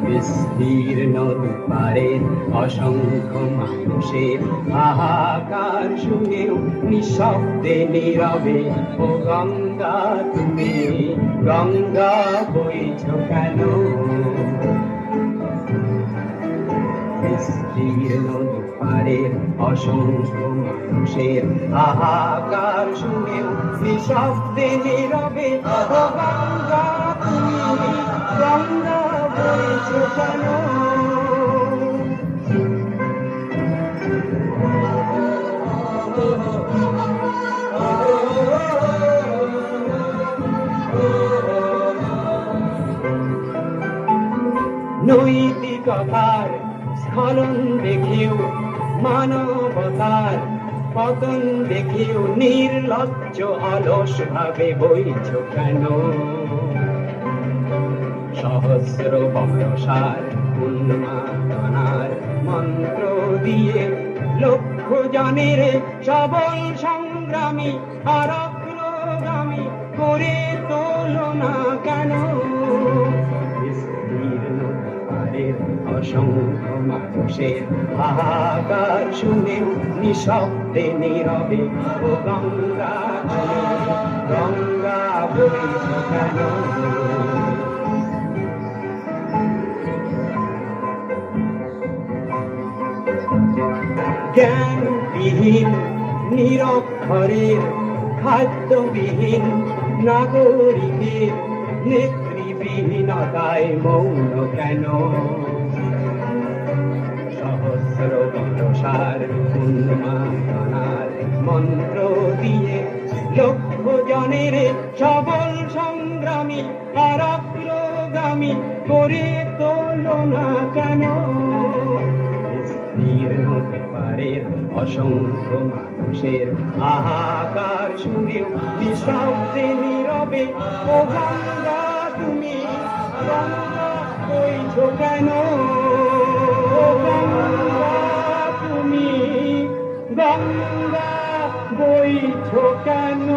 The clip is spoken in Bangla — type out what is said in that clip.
বিস্তীর্ণ দুপারের অসংখ্য মানুষের হাহাকার শুনেও নিঃশব্দে নীরবে ও গঙ্গা তুমি গঙ্গা বইছ কেন? বিস্তীর্ণ দুপারের অসংখ্য মানুষের হাহাকার শুনেও নিঃশব্দে নীরবে ও গঙ্গা তুমি গঙ্গা বইছ কেন? নৈতিকতার স্খলন দেখেও মানবতার পতন দেখেও নির্লজ্জ অলস ভাবে বইছ কেন? সহস্র বর্ষার উন্মাদনার মন্ত্র দিয়ে লক্ষ জনের সবল সংগ্রামী আর অগ্রগামী করে তোলো না কেন? বিস্তীর্ণ পারের অসংখ্য মানুষের হাহাকার শুনেও নিঃশব্দে নীরবে ও গঙ্গা গঙ্গা বইছ কেন? জ্ঞানবিহীন নিরক্ষরের খাদ্যবিহীন নাগরিকের নেতৃবিহীনতায় মৌন কেন? সহস্র বর্ষার উন্মাদনার মন্ত্র দিয়ে লক্ষ জনের সবল সংগ্রামী আর অগ্রগামী করে তোলো না কেন? অসংখ্য মানুষের হাহাকার শুনেও নিঃশব্দে নীরবে ও গঙ্গা তুমি গঙ্গা বইছ কেন? গঙ্গা তুমি গঙ্গা বইছ কেন?